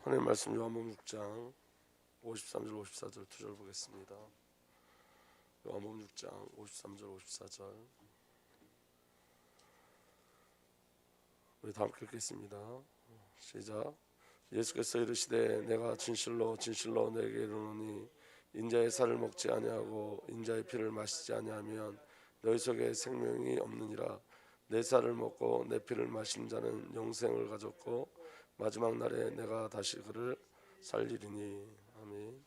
하나님 말씀 요한복음 6장 53절 54절 2절 보겠습니다. 요한복음 6장 53절 54절 우리 다 함께 읽겠습니다. 시작. 예수께서 이르시되 내가 진실로 진실로 너에게 이르노니 인자의 살을 먹지 아니하고 인자의 피를 마시지 아니하면 너희 속에 생명이 없느니라. 내 살을 먹고 내 피를 마시는 자는 영생을 가졌고 마지막 날에 내가 다시 그를 살리리니. 아멘.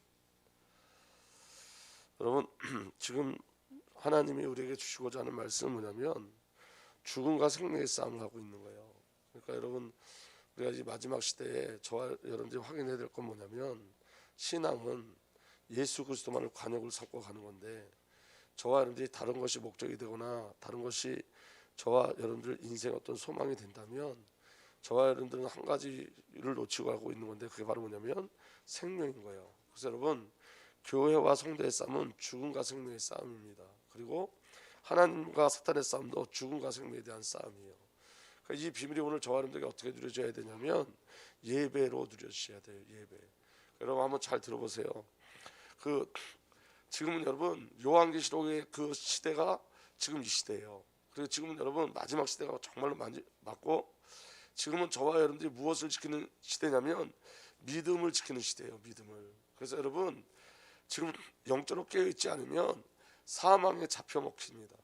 여러분, 지금 하나님이 우리에게 주시고자 하는 말씀은 뭐냐면 죽음과 생명의 싸움을 하고 있는 거예요. 그러니까 여러분, 우리가 이 마지막 시대에 저와 여러분들이 확인해야 될 건 뭐냐면 신앙은 예수 그리스도만을 관역을 삼고 가는 건데, 저와 여러분들이 다른 것이 목적이 되거나 다른 것이 저와 여러분들 인생의 어떤 소망이 된다면 저와 여러분들은 한 가지를 놓치고 가고 있는 건데, 그게 바로 뭐냐면 생명인 거예요. 그래서 여러분, 교회와 성도의 싸움은 죽음과 생명의 싸움입니다. 그리고 하나님과 사탄의 싸움도 죽음과 생명에 대한 싸움이에요. 그러니까 이 비밀이 오늘 저와 여러분들에게 어떻게 누려져야 되냐면 예배로 누려지셔야 돼요. 예배. 여러분 한번 잘 들어보세요. 지금은 여러분 요한계시록의 그 시대가 지금 이 시대예요. 그리고 지금은 여러분 마지막 시대가 정말로 맞고, 지금은 저와 여러분들이 무엇을 지키는 시대냐면 믿음을 지키는 시대예요. 믿음을. 그래서 여러분 지금 영적으로 깨어있지 않으면 사망에 잡혀 먹힙니다.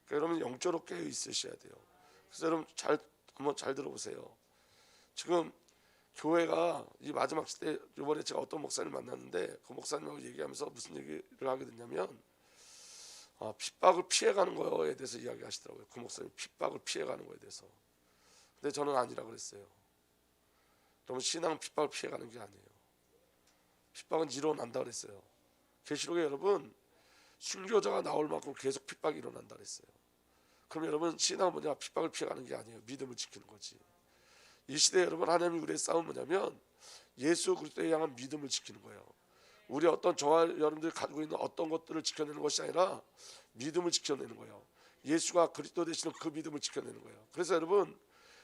그러니까 여러분 영적으로 깨어 있으셔야 돼요. 그래서 여러분 한번 잘 들어보세요. 지금 교회가 이 마지막 시대, 이번에 제가 어떤 목사님 만났는데 그 목사님하고 얘기하면서 무슨 얘기를 하게 됐냐면 핍박을 피해가는 거에 대해서 이야기하시더라고요. 그 목사님 핍박을 피해가는 거에 대해서. 근데 저는 아니라 그랬어요. 그러면 신앙은 핍박을 피해가는 게 아니에요. 핍박은 일어난다 그랬어요. 계시록에 여러분 순교자가 나올 만큼 계속 핍박이 일어난다 그랬어요. 그럼 여러분 신앙은 뭐냐? 핍박을 피해가는 게 아니에요. 믿음을 지키는 거지. 이 시대에 여러분 하나님이 우리의 싸움은 뭐냐면 예수 그리스도에 향한 믿음을 지키는 거예요. 우리 어떤 저와 여러분들이 가지고 있는 어떤 것들을 지켜내는 것이 아니라 믿음을 지켜내는 거예요. 예수가 그리스도 되시는 그 믿음을 지켜내는 거예요. 그래서 여러분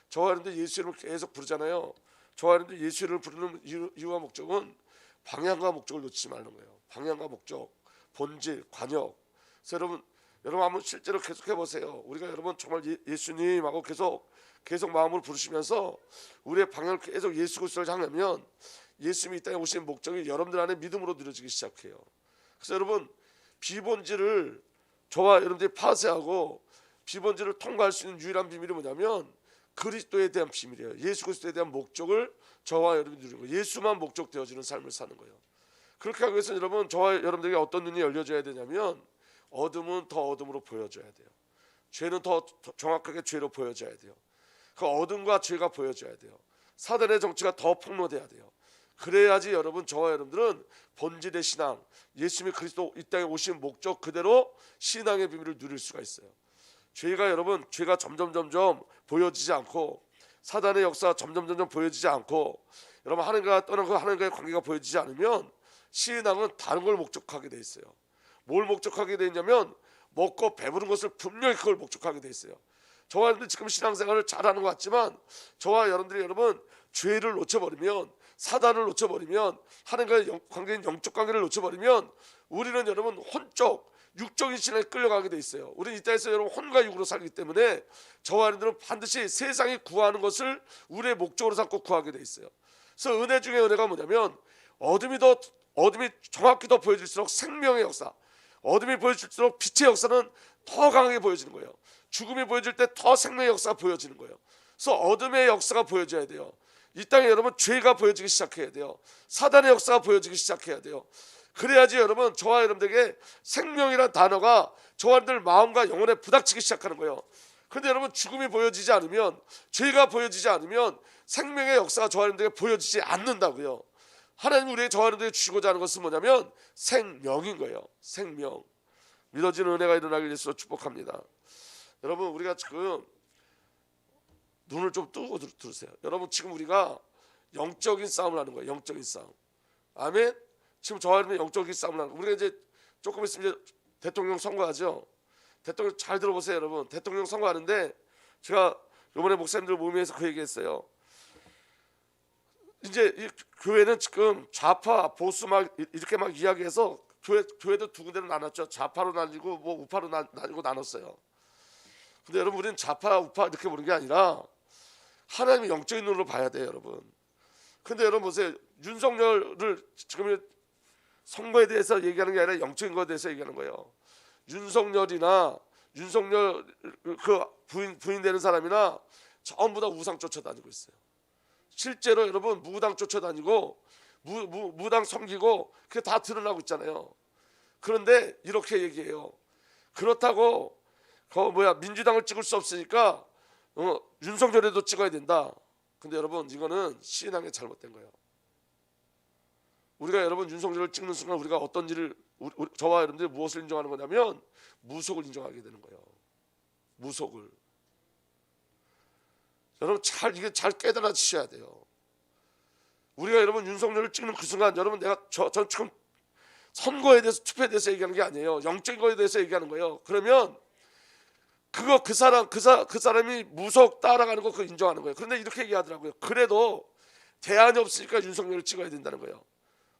저와 여러분들 예수 이름을 계속 부르잖아요. 저와 여러분들 예수 이름을 부르는 이유와 목적은 방향과 목적을 놓치지 말는 거예요. 방향과 목적, 본질, 관역. 그래서 여러분 한번 실제로 계속해 보세요. 우리가 여러분 정말 예수님하고 계속 마음을 부르시면서 우리의 방향을 계속 예수 그리스도를 향하면 예수님이 이 땅에 오신 목적이 여러분들 안에 믿음으로 누려지기 시작해요. 그래서 여러분 비본질을 저와 여러분들이 파쇄하고 비본질을 통과할 수 있는 유일한 비밀이 뭐냐면 그리스도에 대한 비밀이에요. 예수 그리스도에 대한 목적을 저와 여러분이 누리고 예수만 목적 되어지는 삶을 사는 거예요. 그렇게 하기 위해서는 여러분 저와 여러분들에게 어떤 눈이 열려져야 되냐면 어둠은 더 어둠으로 보여져야 돼요. 죄는 더 정확하게 죄로 보여져야 돼요. 그 어둠과 죄가 보여져야 돼요. 사단의 정치가 더 폭로돼야 돼요. 그래야지 여러분 저와 여러분들은 본질의 신앙, 예수님이 그리스도 이 땅에 오신 목적 그대로 신앙의 비밀을 누릴 수가 있어요. 죄가 점점 보여지지 않고 사단의 역사가 점점 보여지지 않고 여러분 하나님과 떠난 그 하나님과의 관계가 보여지지 않으면 신앙은 다른 걸 목적하게 돼 있어요. 뭘 목적하게 돼 있냐면 먹고 배부른 것을 분명히 그걸 목적하게 돼 있어요. 저와 여러분들 지금 신앙생활을 잘하는 것 같지만 저와 여러분들이 여러분 죄를 놓쳐버리면, 사단을 놓쳐버리면, 하나님과의 관계인 영적 관계를 놓쳐버리면 우리는 여러분 혼적 육적인 신앙에 끌려가게 돼 있어요. 우리는 이 땅에서 여러분 혼과 육으로 살기 때문에 저와 여러분들은 반드시 세상이 구하는 것을 우리의 목적으로 삼고 구하게 돼 있어요. 그래서 은혜 중에 은혜가 뭐냐면 어둠이 정확히 더 보여질수록 생명의 역사, 어둠이 보여질수록 빛의 역사는 더 강하게 보여지는 거예요. 죽음이 보여질 때 더 생명의 역사가 보여지는 거예요. 그래서 어둠의 역사가 보여져야 돼요. 이 땅에 여러분 죄가 보여지기 시작해야 돼요. 사단의 역사가 보여지기 시작해야 돼요. 그래야지 여러분 저와 여러분들에게 생명이란 단어가 저와 여러분들 마음과 영혼에 부닥치기 시작하는 거예요. 그런데 여러분 죽음이 보여지지 않으면, 죄가 보여지지 않으면 생명의 역사가 저와 여러분들에게 보여지지 않는다고요. 하나님 우리의 저와 여러분들에게 주시고자 하는 것은 뭐냐면 생명인 거예요. 생명. 믿어지는 은혜가 일어나길 예수로 축복합니다. 여러분 우리가 지금 눈을 좀 뜨고 들으세요. 여러분 지금 우리가 영적인 싸움을 하는 거예요. 영적인 싸움. 아멘. 지금 저와 여러분 영적인 싸움을 하는 거예요. 우리가 이제 조금 있으면 이제 대통령 선거하죠. 대통령 잘 들어보세요. 여러분 대통령 선거하는데 제가 이번에 목사님들 모임에서 그 얘기했어요. 이제 이 교회는 지금 좌파 보수 막 이렇게 막 이야기해서 교회도 두 군데로 나눴죠. 좌파로 나뉘고 뭐 우파로 나뉘고 나눴어요. 근데 여러분 우리는 좌파 우파 이렇게 보는 게 아니라 하나님의 영적인 눈으로 봐야 돼요, 여러분. 근데 여러분 보세요. 윤석열을 지금 선거에 대해서 얘기하는 게 아니라 영적인 거에 대해서 얘기하는 거예요. 윤석열이나 윤석열 그 부인 되는 사람이나 전부 다 우상 쫓아다니고 있어요. 실제로 여러분 무당 쫓아다니고 무당 섬기고 그게 다 드러나고 있잖아요. 그런데 이렇게 얘기해요. 그렇다고 민주당을 찍을 수 없으니까 윤석열에도 찍어야 된다. 근데 여러분 이거는 신앙에 잘못된 거예요. 우리가 여러분 윤석열을 찍는 순간 우리가 어떤 일을 저와 여러분들이 무엇을 인정하는 거냐면 무속을 인정하게 되는 거예요. 무속을. 여러분 이게 잘 깨달아지셔야 돼요. 우리가 여러분 윤석열을 찍는 그 순간 여러분 전 지금 선거에 대해서 투표에 대해서 얘기하는 게 아니에요. 영적인 거에 대해서 얘기하는 거예요. 그러면 그 사람이 무속 따라가는 거 그거 인정하는 거예요. 그런데 이렇게 얘기하더라고요. 그래도 대안이 없으니까 윤석열을 찍어야 된다는 거예요.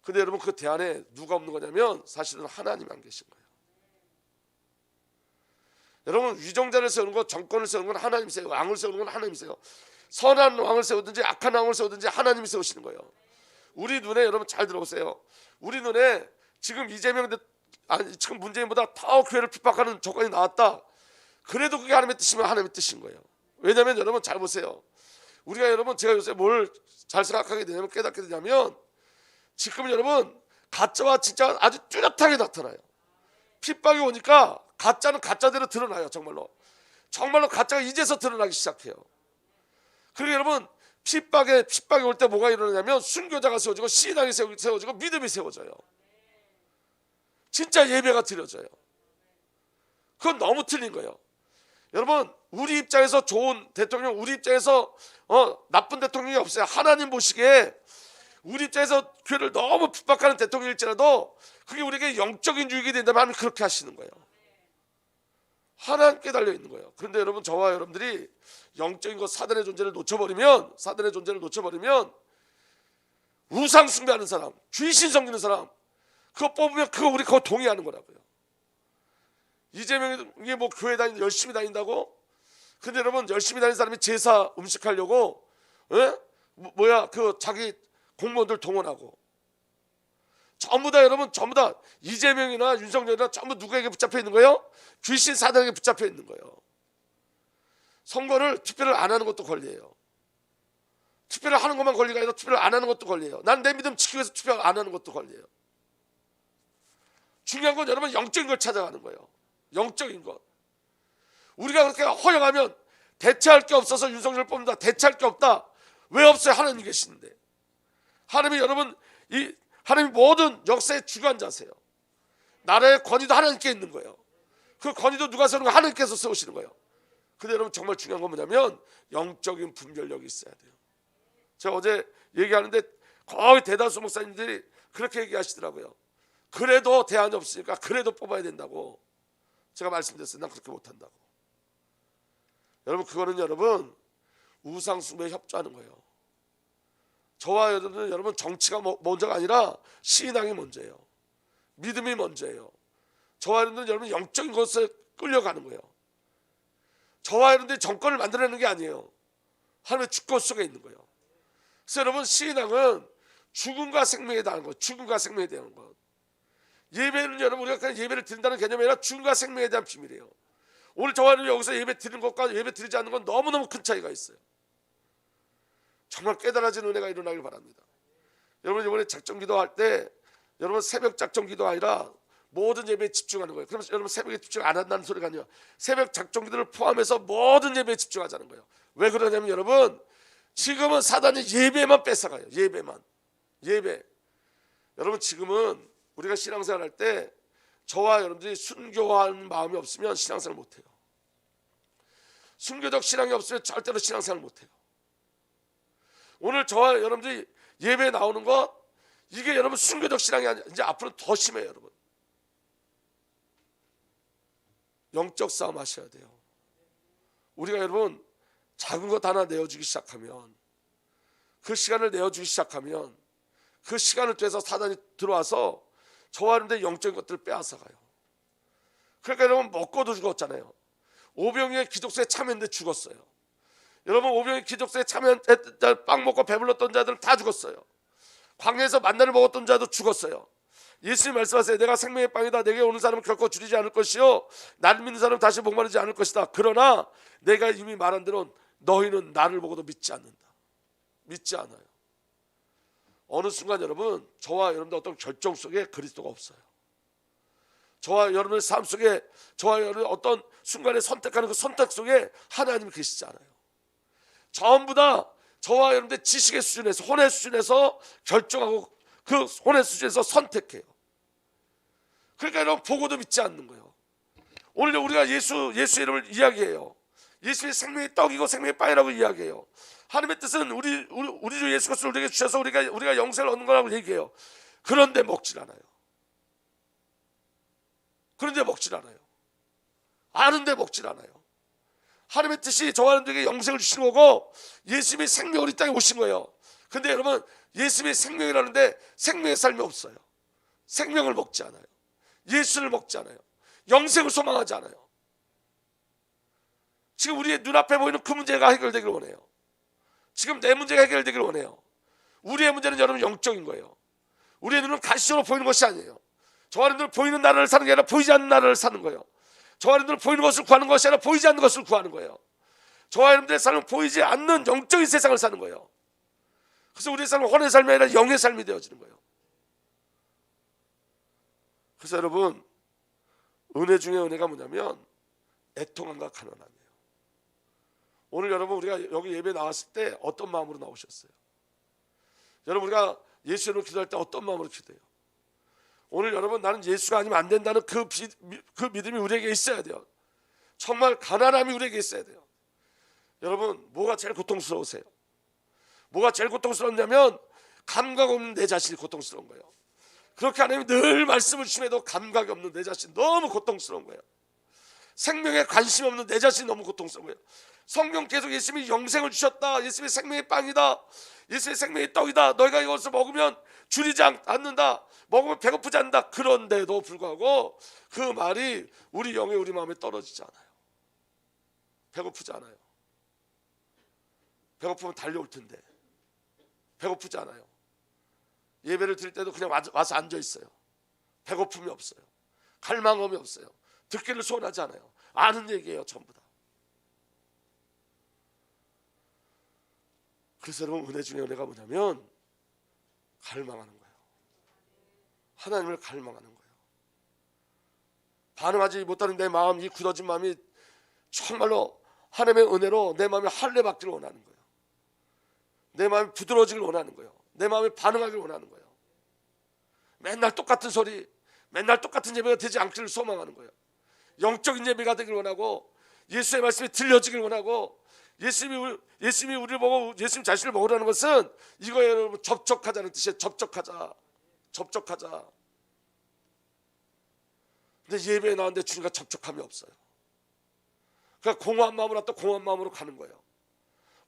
근데 여러분 그 대안에 누가 없는 거냐면 사실은 하나님 안 계신 거예요. 여러분 위정자를 세우는 거, 정권을 세우는 건 하나님 세우고 왕을 세우는 건 하나님 세요. 선한 왕을 세우든지 악한 왕을 세우든지 하나님이 세우시는 거예요. 우리 눈에 여러분 잘 들어보세요. 우리 눈에 지금 지금 문재인보다 더 교회를 핍박하는 조건이 나왔다. 그래도 그게 하나님의 뜻이면 하나님의 뜻인 거예요. 왜냐하면 여러분 잘 보세요. 우리가 여러분 제가 요새 뭘 잘 생각하게 되냐면 깨닫게 되냐면 지금 여러분 가짜와 진짜가 아주 뚜렷하게 나타나요. 핍박이 오니까 가짜는 가짜대로 드러나요. 정말로 가짜가 이제서 드러나기 시작해요. 그리고 여러분 핍박이 올 때 뭐가 일어나냐면 순교자가 세워지고 신앙이 세워지고 믿음이 세워져요. 진짜 예배가 드려져요. 그건 너무 틀린 거예요. 여러분 우리 입장에서 좋은 대통령, 우리 입장에서 나쁜 대통령이 없어요. 하나님 보시기에 우리 입장에서 교회를 너무 핍박하는 대통령일지라도 그게 우리에게 영적인 유익이 된다면 하나님 그렇게 하시는 거예요. 하나님께 달려 있는 거예요. 그런데 여러분 저와 여러분들이 영적인 것 사단의 존재를 놓쳐버리면 우상 숭배하는 사람, 귀신 섬기는 사람 그거 뽑으면 우리 그거 동의하는 거라고요. 이재명이 뭐 교회 열심히 다닌다고? 근데 여러분 열심히 다니는 사람이 제사 음식하려고 자기 공무원들 동원하고 전부 다 이재명이나 윤석열이나 전부 누구에게 붙잡혀 있는 거예요? 귀신 사단에게 붙잡혀 있는 거예요. 투표를 안 하는 것도 권리예요. 투표를 하는 것만 권리가 아니라 투표를 안 하는 것도 권리예요. 난 내 믿음 지키기 위해서 투표 안 하는 것도 권리예요. 중요한 건 여러분 영적인 걸 찾아가는 거예요. 영적인 것. 우리가 그렇게 허용하면 대체할 게 없어서 윤석열을 뽑는다. 대체할 게 없다. 왜 없어요? 하나님이 계시는데. 하나님이 모든 역사의 주관자세요. 나라의 권위도 하나님께 있는 거예요. 그 권위도 누가 세우는 거? 하나님께서 세우시는 거예요. 근데 여러분 정말 중요한 건 뭐냐면 영적인 분별력이 있어야 돼요. 제가 어제 얘기하는데 거의 대다수 목사님들이 그렇게 얘기하시더라고요. 그래도 대안이 없으니까 그래도 뽑아야 된다고 제가 말씀드렸어요. 난 그렇게 못한다고. 여러분 그거는 여러분 우상숭배에 협조하는 거예요. 저와 여러분 정치가 먼저가 아니라 신앙이 먼저예요. 믿음이 먼저예요. 저와 여러분 영적인 것에 끌려가는 거예요. 저와 여러분들이 정권을 만들어내는 게 아니에요. 하나님의 주권 속에 있는 거예요. 그래서 여러분 신앙은 죽음과 생명에 대한 것, 죽음과 생명에 대한 것. 예배는 여러분 우리가 그냥 예배를 드린다는 개념이 아니라 죽음과 생명에 대한 비밀이에요. 오늘 저와 여러분 여기서 예배 드리는 것과 예배 드리지 않는 건 너무너무 큰 차이가 있어요. 정말 깨달아지는 은혜가 일어나길 바랍니다. 여러분 이번에 작정기도 할 때 여러분 새벽 작정기도 아니라 모든 예배에 집중하는 거예요. 그러면 여러분 새벽에 집중 안 한다는 소리가 아니에요. 새벽 작정기도를 포함해서 모든 예배에 집중하자는 거예요. 왜 그러냐면 여러분 지금은 사단이 예배만 뺏어가요. 예배. 여러분 지금은 우리가 신앙생활 할 때 저와 여러분들이 순교하는 마음이 없으면 신앙생활 못해요. 순교적 신앙이 없으면 절대로 신앙생활 못해요. 오늘 저와 여러분들이 예배에 나오는 것 이게 여러분 순교적 신앙이 아니라 이제 앞으로 더 심해요. 여러분 영적 싸움 하셔야 돼요. 우리가 여러분 작은 것 하나 내어주기 시작하면 그 시간을 내어주기 시작하면 그 시간을 통해서 사단이 들어와서 저와 여러분들의 영적인 것들을 빼앗아가요. 그러니까 여러분 먹고도 죽었잖아요. 오병이의 기독수에 참여했는데 죽었어요. 여러분 오병이의 기독수에 참여했던 자, 빵 먹고 배불렀던 자들 다 죽었어요. 광야에서 만나를 먹었던 자도 죽었어요. 예수님 말씀하세요. 내가 생명의 빵이다. 내게 오는 사람은 결코 줄이지 않을 것이요 나를 믿는 사람은 다시 목마르지 않을 것이다. 그러나 내가 이미 말한 대로 너희는 나를 보고도 믿지 않는다. 믿지 않아요. 어느 순간 여러분 저와 여러분들 어떤 결정 속에 그리스도가 없어요. 저와 여러분의 삶 속에 저와 여러분의 어떤 순간에 선택하는 그 선택 속에 하나님이 계시지 않아요. 전부 다 저와 여러분들 지식의 수준에서 혼의 수준에서 결정하고 그 혼의 수준에서 선택해요. 그러니까 여러분 보고도 믿지 않는 거예요. 오늘 우리가 예수 이름을 이야기해요. 예수의 생명의 떡이고 생명의 빵이라고 이야기해요. 하나님의 뜻은 우리 주 예수 그리스도를 우리에게 주셔서 우리가 영생을 얻는 거라고 얘기해요. 그런데 먹질 않아요. 그런데 먹질 않아요. 아는데 먹질 않아요. 하나님의 뜻이 저와 여러분들에게 영생을 주시는 거고 예수님이 생명을 이 땅에 오신 거예요. 근데 여러분 예수님이 생명이라는데 생명의 삶이 없어요. 생명을 먹지 않아요. 예수를 먹지 않아요. 영생을 소망하지 않아요. 지금 우리의 눈앞에 보이는 그 문제가 해결되기를 원해요. 지금 내 문제가 해결되기를 원해요. 우리의 문제는 여러분 영적인 거예요. 우리의 눈은 가시적으로 보이는 것이 아니에요. 저와 여러분들 보이는 나라를 사는 게 아니라 보이지 않는 나라를 사는 거예요. 저와 여러분들 보이는 것을 구하는 것이 아니라 보이지 않는 것을 구하는 거예요. 저와 여러분들의 삶은 보이지 않는 영적인 세상을 사는 거예요. 그래서 우리의 삶은 혼의 삶이 아니라 영의 삶이 되어지는 거예요. 그래서 여러분 은혜 중에 은혜가 뭐냐면 애통함과 가난함이에요. 오늘 여러분 우리가 여기 예배 나왔을 때 어떤 마음으로 나오셨어요? 여러분 우리가 예수 이름으로 기도할 때 어떤 마음으로 기도해요? 오늘 여러분 나는 예수가 아니면 안 된다는 그 믿음이 우리에게 있어야 돼요. 정말 가난함이 우리에게 있어야 돼요. 여러분 뭐가 제일 고통스러우세요? 뭐가 제일 고통스럽냐면 감각 없는 내 자신이 고통스러운 거예요. 그렇게 하나님이 늘 말씀을 주심에도 감각이 없는 내 자신 너무 고통스러운 거예요. 생명에 관심 없는 내 자신이 너무 고통스러운 거예요. 성경 계속 예수님이 영생을 주셨다. 예수님이 생명의 빵이다. 예수님의 생명의 떡이다. 너희가 이것을 먹으면 줄이지 않는다. 먹으면 배고프지 않는다. 그런데도 불구하고 그 말이 우리 영에 우리 마음에 떨어지지 않아요. 배고프지 않아요. 배고프면 달려올 텐데 배고프지 않아요. 예배를 드릴 때도 그냥 와서 앉아 있어요. 배고픔이 없어요. 갈망함이 없어요. 듣기를 소원하지 않아요. 아는 얘기예요. 전부 다. 그래서 여러분 은혜 중에 은혜가 뭐냐면 갈망하는 거예요. 하나님을 갈망하는 거예요. 반응하지 못하는 내 마음, 이 굳어진 마음이 정말로 하나님의 은혜로 내 마음이 할례 받기를 원하는 거예요. 내 마음이 부드러워지길 원하는 거예요. 내 마음이 반응하길 원하는 거예요. 맨날 똑같은 소리, 맨날 똑같은 예배가 되지 않기를 소망하는 거예요. 영적인 예배가 되길 원하고 예수의 말씀이 들려지길 원하고 예수님이 우리를 보고 예수님 자신을 먹으라는 것은 이거예요. 여러분 접촉하자는 뜻이에요. 접촉하자. 근데 예배에 나왔는데 주님과 접촉함이 없어요. 그러니까 공허한 마음으로 왔다 공허한 마음으로 가는 거예요.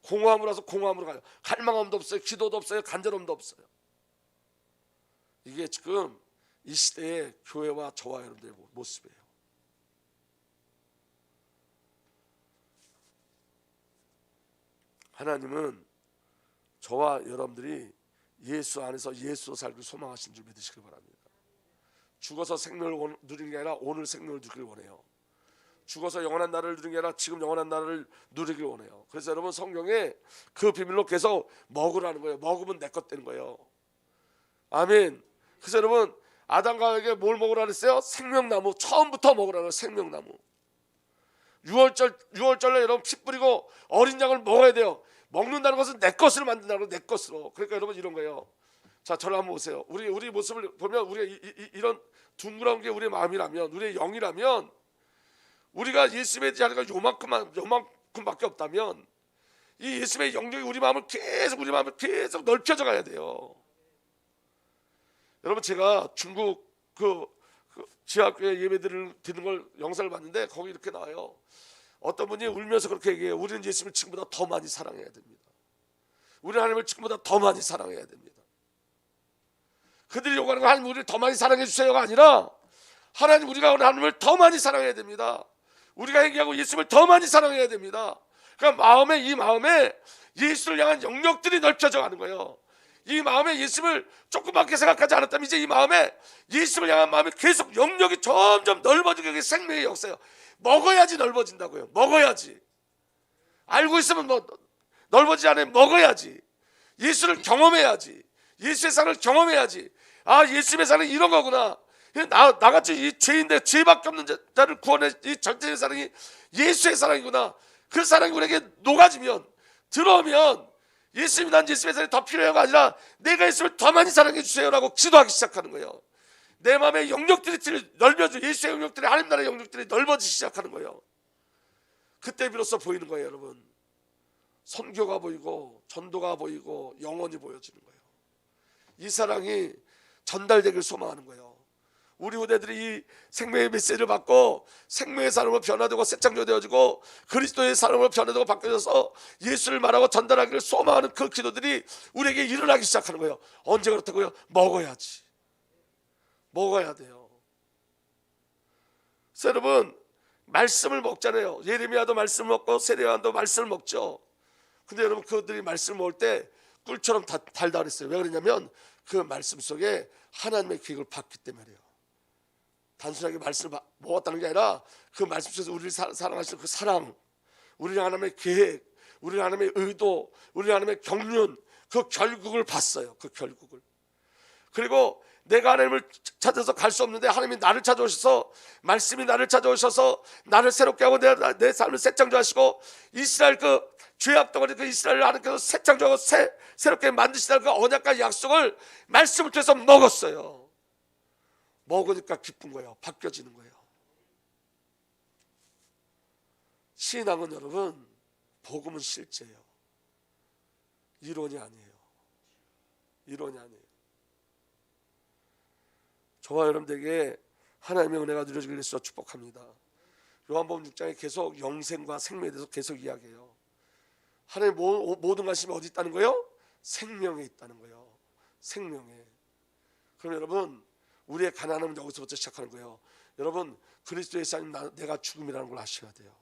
공허함으로 와서 공허함으로 가요. 갈망함도 없어요. 기도도 없어요. 간절함도 없어요. 이게 지금 이 시대의 교회와 저와 여러분들의 모습이에요. 하나님은 저와 여러분들이 예수 안에서 예수로 살고 소망하신 줄 믿으시길 바랍니다. 죽어서 생명을 누리는 게 아니라 오늘 생명을 누리길 원해요. 죽어서 영원한 나라를 누리는 게 아니라 지금 영원한 나라를 누리길 원해요. 그래서 여러분 성경에 그 비밀로 계속 먹으라는 거예요. 먹으면 내 것 되는 거예요. 아멘. 그래서 여러분 아담과 하와에게 뭘 먹으라 그랬어요? 생명나무. 처음부터 먹으라는 거예요. 생명나무. 6월절에 여러분 피 뿌리고 어린 양을 먹어야 돼요. 먹는다는 것은 내 것을 만든다는 거예요. 내 것으로. 그러니까 여러분 이런 거예요. 자, 저를 한번 보세요. 우리 모습을 보면 우리가 이런 둥그런 게 우리의 마음이라면, 우리의 영이라면, 우리가 예수님의 자리가 요만큼밖에 없다면 이 예수님의 영역이 우리 마음을 계속 넓혀져 가야 돼요. 여러분 제가 중국 그 지하교회 예배들을 드는 걸 영상을 봤는데 거기 이렇게 나와요. 어떤 분이 울면서 그렇게 얘기해요. 우리는 예수님을 지금보다 더 많이 사랑해야 됩니다. 우리 하나님을 지금보다 더 많이 사랑해야 됩니다. 그들이 요구하는 거 하나님 우리를 더 많이 사랑해 주세요가 아니라 하나님 우리가 하나님을 더 많이 사랑해야 됩니다. 우리가 얘기하고 예수님을 더 많이 사랑해야 됩니다. 그러니까 이 마음에 예수를 향한 영역들이 넓혀져 가는 거예요. 이 마음에 예수를 조그맣게 생각하지 않았다면 이제 이 마음에 예수를 향한 마음이 계속 영역이 점점 넓어지게 게 생명의 역사예요. 먹어야지 넓어진다고요. 먹어야지. 알고 있으면 뭐 넓어지지 않아요. 먹어야지. 예수를 경험해야지. 예수의 사랑을 경험해야지. 아, 예수의 사랑이 이런 거구나. 나같이 이 죄인데 죄밖에 없는 자를 구원해 이 전체의 사랑이 예수의 사랑이구나. 그 사랑이 우리에게 녹아지면 들어오면 예수님이 난 예수의 사랑이 더 필요해가 아니라 내가 예수를 더 많이 사랑해 주세요라고 기도하기 시작하는 거예요. 내 마음의 영역들이 넓어져 예수의 영역들이 하나님 나라의 영역들이 넓어지기 시작하는 거예요. 그때 비로소 보이는 거예요, 여러분. 선교가 보이고 전도가 보이고 영원히 보여지는 거예요. 이 사랑이 전달되길 소망하는 거예요. 우리 후대들이 이 생명의 메시지를 받고 생명의 사람으로 변화되고 새창조되어지고 그리스도의 사람으로 변화되고 바뀌어져서 예수를 말하고 전달하기를 소망하는 그 기도들이 우리에게 일어나기 시작하는 거예요. 언제 그렇다고요? 먹어야지. 먹어야 돼요. 그래서 여러분 말씀을 먹잖아요. 예레미야도 말씀을 먹고 세례요한도 말씀을 먹죠. 근데 여러분 그들이 말씀을 먹을 때 꿀처럼 달다 그랬어요. 왜 그러냐면 그 말씀 속에 하나님의 계획을 봤기 때문이에요. 단순하게 말씀을 먹었다는 게 아니라 그 말씀 속에서 우리를 사랑하시는 그 사랑, 우리를 하나님의 계획, 우리를 하나님의 의도, 우리를 하나님의 경륜, 그 결국을 봤어요. 그 결국을. 그리고 내가 하나님을 찾아서 갈 수 없는데 하나님이 나를 찾아오셔서 말씀이 나를 찾아오셔서 나를 새롭게 하고 내 삶을 새 창조하시고 이스라엘 그 죄악 덩어리 그 이스라엘을 하나님께서 새 창조하고 새롭게 만드시다는 그 언약과 약속을 말씀을 통해서 먹었어요. 먹으니까 기쁜 거예요. 바뀌어지는 거예요. 신앙은 여러분 복음은 실제예요. 이론이 아니에요. 이론이 아니에요. 저와 여러분들에게 하나님의 은혜가 누려지길 위해서 축복합니다. 요한복음 6장에 계속 영생과 생명에 대해서 계속 이야기해요. 하나님 모든 관심이 어디 있다는 거예요? 생명에 있다는 거예요. 생명에. 그럼 여러분 우리의 가난함은 여기서부터 시작하는 거예요. 여러분 그리스도의 삶 내가 죽음이라는 걸 아셔야 돼요.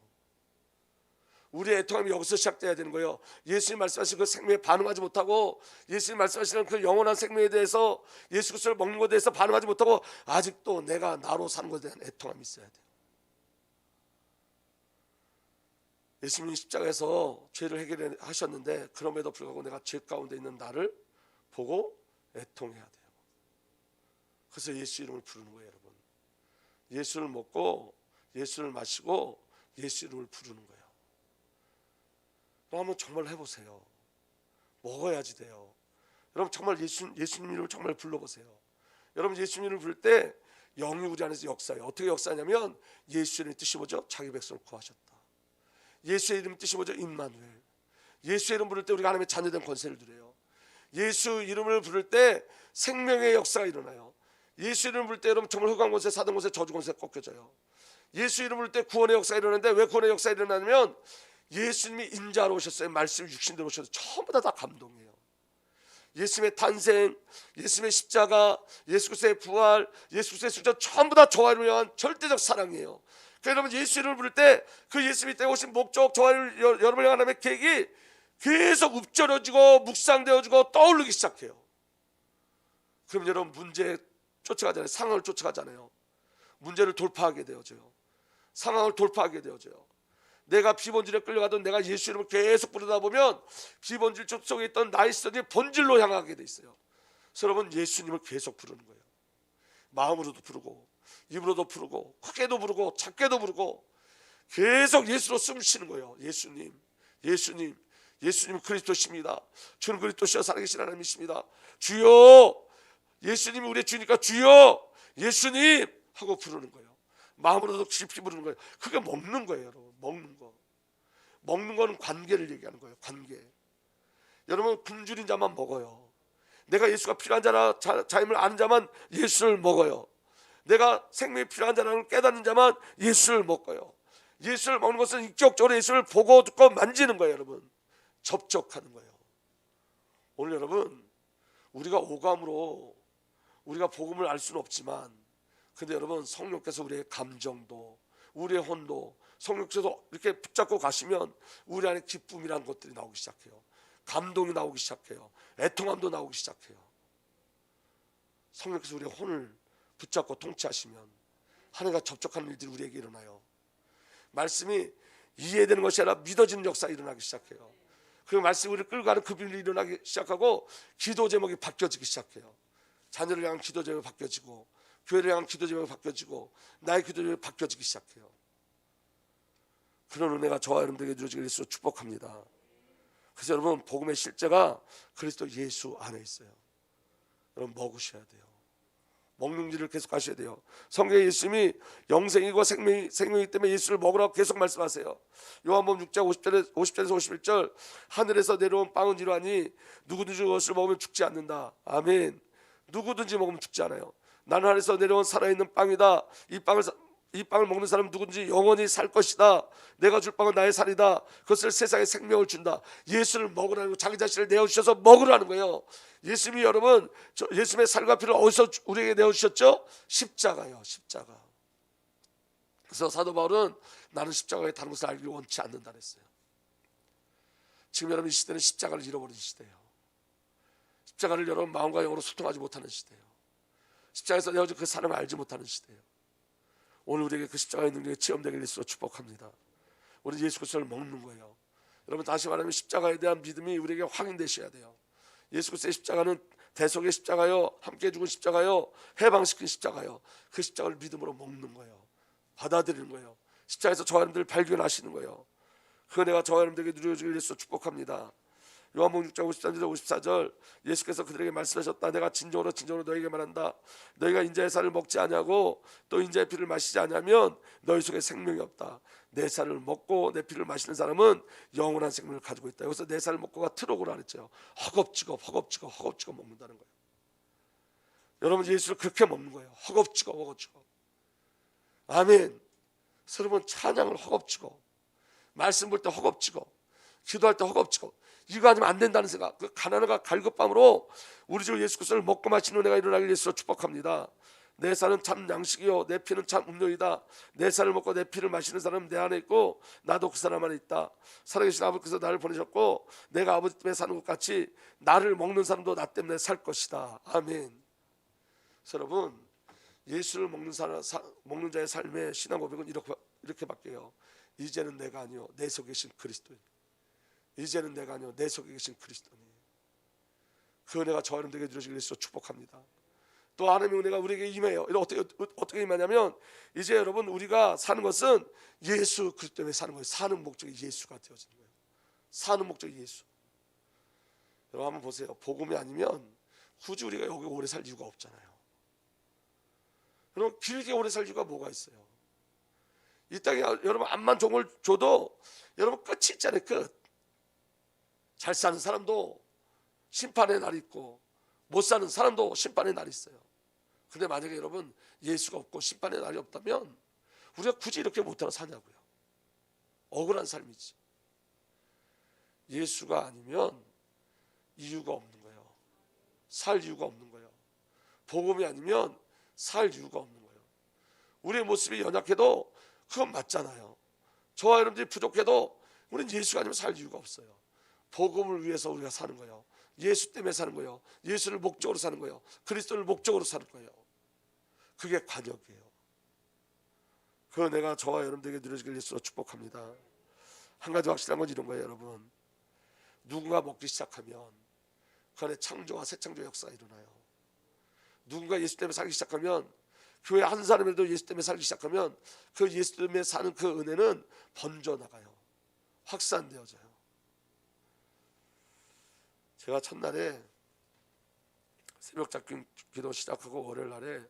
우리의 애통함이 여기서 시작돼야 되는 거예요. 예수님 말씀하신 그 생명에 반응하지 못하고 예수님 말씀하시는 그 영원한 생명에 대해서 예수 그리스도를 먹는 것에 대해서 반응하지 못하고 아직도 내가 나로 사는 것에 대한 애통함이 있어야 돼요. 예수님이 십자가에서 죄를 해결하셨는데 그럼에도 불구하고 내가 죄 가운데 있는 나를 보고 애통해야 돼요. 그래서 예수 이름을 부르는 거예요, 여러분. 예수를 먹고 예수를 마시고 예수 이름을 부르는 거예요. 한번 정말 해보세요. 먹어야지 돼요. 여러분 정말 예수님 이름을 정말 불러보세요. 여러분 예수님 이름을 부를 때 영이 우리 안에서 역사해요. 어떻게 역사하냐면 예수 이름의 뜻이 뭐죠? 자기 백성을 구하셨다. 예수의 이름 뜻이 뭐죠? 임마누엘. 예수의 이름 부를 때 우리가 하나님의 자녀된 권세를 누려요. 예수 이름을 부를 때 생명의 역사가 일어나요. 예수 이름을 부를 때 여러분 정말 흑암 권세, 사등 권세, 저주 권세 꺾여져요. 예수 이름을 부를 때 구원의 역사가 일어나는데 왜 구원의 역사가 일어나냐면 예수님이 인자로 오셨어요. 말씀이 육신대로 오셔서 전부 다 감동이에요. 예수님의 탄생, 예수님의 십자가, 예수 그리스도의 부활, 예수 그리스도의 순전 전부 다 저와 여러분을 위한 절대적 사랑이에요. 그러니까 여러분 예수 이름을 부를 때 그 예수님이 때 오신 목적, 저와 여러분을 향한 하나님의 계획이 계속 읊조려지고 묵상되어지고 떠오르기 시작해요. 그럼 여러분 문제 쫓아가잖아요. 상황을 쫓아가잖아요. 문제를 돌파하게 되어져요. 상황을 돌파하게 되어져요. 내가 비본질에 끌려가던 내가 예수 이름을 계속 부르다 보면 비본질 속에 있던 나의 시선이 본질로 향하게 돼 있어요. 그래서 여러분 예수님을 계속 부르는 거예요. 마음으로도 부르고 입으로도 부르고 크게도 부르고 작게도 부르고 계속 예수로 숨 쉬는 거예요. 예수님, 예수님, 예수님 그리스도십니다. 주는 그리스도시여 살아계신 하나님이십니다. 주여, 예수님이 우리의 주니까 주여, 예수님 하고 부르는 거예요. 마음으로도 깊이 부르는 거예요. 그게 먹는 거예요, 여러분. 먹는 거. 먹는 거는 관계를 얘기하는 거예요. 관계. 여러분 굶주린 자만 먹어요. 내가 예수가 필요한 자임을 아는 자만 예수를 먹어요. 내가 생명이 필요한 자라는 깨닫는 자만 예수를 먹어요. 예수를 먹는 것은 인격적으로 예수를 보고 듣고 만지는 거예요, 여러분. 접촉하는 거예요. 오늘 여러분, 우리가 오감으로 우리가 복음을 알 수는 없지만, 근데 여러분, 성령께서 우리의 감정도, 우리의 혼도 성령께서 이렇게 붙잡고 가시면 우리 안에 기쁨이라는 것들이 나오기 시작해요. 감동이 나오기 시작해요. 애통함도 나오기 시작해요. 성령께서 우리의 혼을 붙잡고 통치하시면 하나님과 접촉하는 일들이 우리에게 일어나요. 말씀이 이해되는 것이 아니라 믿어지는 역사가 일어나기 시작해요. 그 말씀이 우리를 끌고 가는 그 비밀이 일어나기 시작하고, 기도 제목이 바뀌어지기 시작해요. 자녀를 향한 기도 제목이 바뀌어지고, 교회를 향한 기도 제목이 바뀌어지고, 나의 기도 제목이 바뀌어지기 시작해요. 그런 은혜가 저와 여러분들에게 누려지길 위해서 축복합니다. 그래서 여러분, 복음의 실제가 그리스도 예수 안에 있어요. 여러분, 먹으셔야 돼요. 먹는 일을 계속 하셔야 돼요. 성경에 예수님이 영생이고 생명이기 때문에 예수를 먹으라고 계속 말씀하세요. 요한복음 6장 50절에서 51절, 하늘에서 내려온 빵은 이러하니 누구든지 그것을 먹으면 죽지 않는다. 아멘. 누구든지 먹으면 죽지 않아요. 나는 하늘에서 내려온 살아있는 빵이다. 이 빵을 먹는 사람은 누구든지 영원히 살 것이다. 내가 줄 빵은 나의 살이다. 그것을 세상에 생명을 준다. 예수를 먹으라는 거, 자기 자신을 내어주셔서 먹으라는 거예요. 예수님이 여러분, 예수님의 살과 피를 어디서 우리에게 내어주셨죠? 십자가요. 십자가. 그래서 사도 바울은 나는 십자가에 다른 것을 알기 원치 않는다 그랬어요. 지금 여러분, 이 시대는 십자가를 잃어버린 시대예요. 십자가를 여러분 마음과 영으로 소통하지 못하는 시대예요. 십자가에서 내어진 그 사랑을 알지 못하는 시대예요. 오늘 우리에게 그 십자가의 능력이 체험되길 위해서 축복합니다. 우리 예수 그리스도를 먹는 거예요. 여러분, 다시 말하면 십자가에 대한 믿음이 우리에게 확인되셔야 돼요. 예수 그리스도의 십자가는 대속의 십자가요, 함께 죽은 십자가요, 해방시킨 십자가요. 그 십자가를 믿음으로 먹는 거예요. 받아들이는 거예요. 십자가에서 저와 여러분들을 발견하시는 거예요. 그 은혜가 저와 여러분들에게 누려지길 위해서 축복합니다. 요한복음 6장 53절 54절, 예수께서 그들에게 말씀하셨다. 내가 진정으로 너에게 말한다. 너희가 인자의 살을 먹지 아니하고 또 인자의 피를 마시지 아니하면 너희 속에 생명이 없다. 내 살을 먹고 내 피를 마시는 사람은 영원한 생명을 가지고 있다. 여기서 내 살을 먹고가 트로그라 그랬죠. 허겁지겁 먹는다는 거예요. 여러분, 예수를 그렇게 먹는 거예요. 허겁지겁. 아멘. 여러분, 찬양을 허겁지겁, 말씀 볼 때 허겁지겁, 기도할 때 허겁지겁, 이거 아니면 안 된다는 생각, 그 가난과 갈급함으로 우리 주 예수 그리스도를 먹고 마시는 은혜가 일어나길 위해서 축복합니다. 내 살은 참 양식이요 내 피는 참 음료이다. 내 살을 먹고 내 피를 마시는 사람은 내 안에 있고 나도 그 사람 안에 있다. 살아계신 아버지께서 나를 보내셨고 내가 아버지 때문에 사는 것 같이 나를 먹는 사람도 나 때문에 살 것이다. 아멘. 여러분, 예수를 먹는 자의 삶의 신앙 고백은 이렇게 바뀌어요. 이제는 내가 아니요 내 속에 계신 그리스도인. 이제는 내가 아니요 내 속에 계신 그리스도니. 그 은혜가 저와 여러분들에게 누려지길 위해서 축복합니다. 또 하나님의 은혜가 우리에게 임해요. 어떻게 임하냐면, 이제 여러분, 우리가 사는 것은 예수 그리스도 때문에 사는 거예요. 사는 목적이 예수가 되어지는 거예요. 사는 목적이 예수. 여러분 한번 보세요. 복음이 아니면 굳이 우리가 여기 오래 살 이유가 없잖아요. 그럼 길게 오래 살 이유가 뭐가 있어요? 이 땅에 여러분 암만 종을 줘도 여러분 끝이 있잖아요. 끝. 잘 사는 사람도 심판의 날이 있고 못 사는 사람도 심판의 날이 있어요. 근데 만약에 여러분 예수가 없고 심판의 날이 없다면 우리가 굳이 이렇게 못하러 사냐고요. 억울한 삶이지. 예수가 아니면 이유가 없는 거예요. 살 이유가 없는 거예요. 복음이 아니면 살 이유가 없는 거예요. 우리의 모습이 연약해도 그건 맞잖아요. 저와 여러분들이 부족해도 우리는 예수가 아니면 살 이유가 없어요. 복음을 위해서 우리가 사는 거예요. 예수 때문에 사는 거예요. 예수를 목적으로 사는 거예요. 그리스도를 목적으로 사는 거예요. 그게 관역이에요. 그 내가 저와 여러분들에게 누려지길 위해서 축복합니다. 한 가지 확실한 건 이런 거예요. 여러분, 누군가 먹기 시작하면 그 안에 창조와 새 창조 역사가 일어나요. 누군가 예수 때문에 살기 시작하면, 교회 한 사람이라도 예수 때문에 살기 시작하면 그 예수 때문에 사는 그 은혜는 번져나가요. 확산되어져요. 제가 첫날에 새벽 작품 기도 시작하고 월요일 날에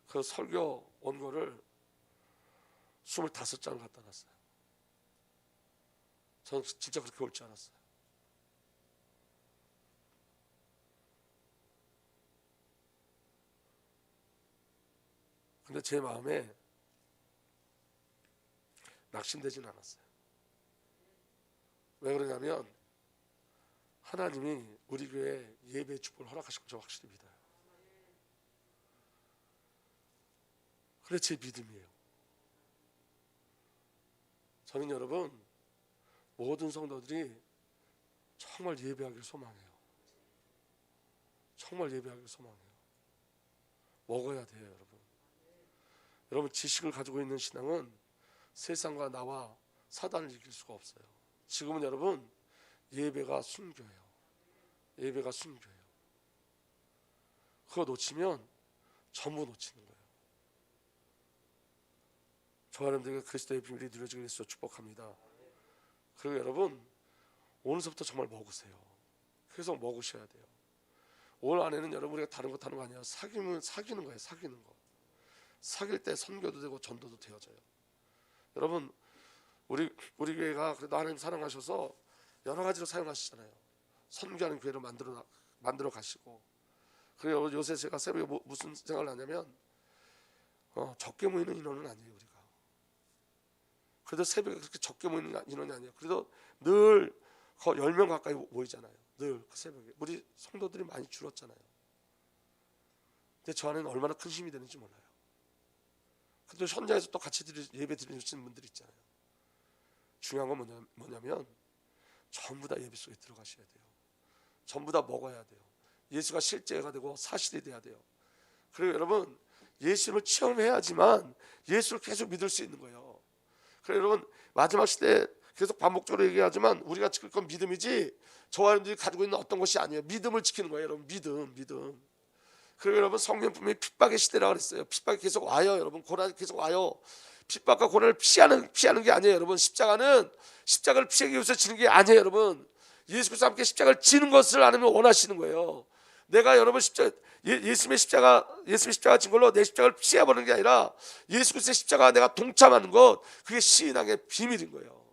그 설교 원고를 25장을 갖다 놨어요. 저는 진짜 그렇게 올 줄 알았어요. 근데 제 마음에 낙심되지는 않았어요. 왜 그러냐면 하나님이 우리 교회 예배 축복을 허락하신 거 저 확실히 믿어요. 그래 제 믿음이에요. 저는 여러분 모든 성도들이 정말 예배하길 소망해요. 정말 예배하길 소망해요. 먹어야 돼요, 여러분. 여러분 지식을 가지고 있는 신앙은 세상과 나와 사단을 이길 수가 없어요. 지금은 여러분 예배가 순교예요. 예배가 순교예요. 그거 놓치면 전부 놓치는 거예요. 저와 여러분들에게 그리스도의 비밀이 누려지게 해서 축복합니다. 그리고 여러분 오늘서부터 정말 먹으세요. 계속 먹으셔야 돼요. 오늘 안에는 여러분 우리가 다른 거 아니에요. 사귀는 거예요. 사귀는 거. 사귈 때 선교도 되고 전도도 되어져요. 여러분 우리 교회가 그래도 하나님 사랑하셔서 여러 가지로 사용하시잖아요. 선교하는 교회로 만들어 가시고. 그리고 요새 제가 새벽에 무슨 생각을 하냐면 적게 모이는 인원은 아니에요. 우리가 그래도 새벽에 그렇게 적게 모이는 인원이 아니에요. 그래도 늘 10명 가까이 모이잖아요. 늘 그 새벽에 우리 성도들이 많이 줄었잖아요. 근데 저 안에는 얼마나 큰 힘이 되는지 몰라요. 근데 현장에서 또 같이 예배 드리시는 분들이 있잖아요. 중요한 건 뭐냐면 전부 다 예배 속에 들어가셔야 돼요. 전부 다 먹어야 돼요. 예수가 실제가 되고 사실이 돼야 돼요. 그리고 여러분 예수를 체험해야지만 예수를 계속 믿을 수 있는 거예요. 그래서 여러분 마지막 시대에 계속 반복적으로 얘기하지만 우리가 지킬 건 믿음이지 저와 여러분들이 가지고 있는 어떤 것이 아니에요. 믿음을 지키는 거예요. 여러분 믿음. 그리고 여러분 성령품이 핍박의 시대라고 그랬어요. 핍박이 계속 와요. 여러분 고난이 계속 와요. 핍박과 고난을 피하는 게 아니에요. 여러분 십자가를 피하기 위해서 지는 게 아니에요. 여러분 예수 그리스도와 함께 십자가를 지는 것을 하나님은 원하시는 거예요. 내가 여러분 예수님의 십자가 진 걸로 내 십자가를 피해버리는 게 아니라 예수 그리스도의 십자가 내가 동참하는 것, 그게 신앙의 비밀인 거예요.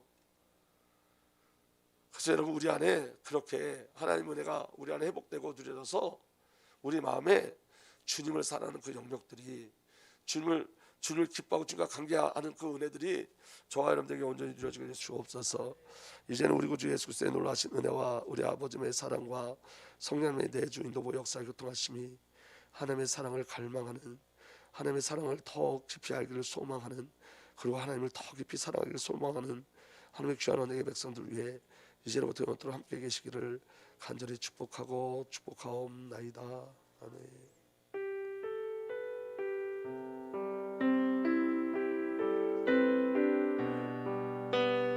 그래서 여러분 우리 안에 그렇게 하나님의 은혜가 우리 안에 회복되고 누려져서 우리 마음에 주님을 사랑하는 그 영역들이 주님을 기뻐하고 주님과 관계하는 그 은혜들이 저와 여러분들에게 온전히 누려지게 주옵소서. 이제는 우리 구주 예수 그리스도의 놀라신 은혜와 우리 아버지의 사랑과 성령의 내주 인도보 역사의 교통하심이 하나님의 사랑을 갈망하는, 하나님의 사랑을 더 깊이 알기를 소망하는, 그리고 하나님을 더 깊이 사랑하기를 소망하는 하나님의 귀한 언약의 백성들 위해 이제로부터 영원토록 함께 계시기를 간절히 축복하옵나이다. 아멘.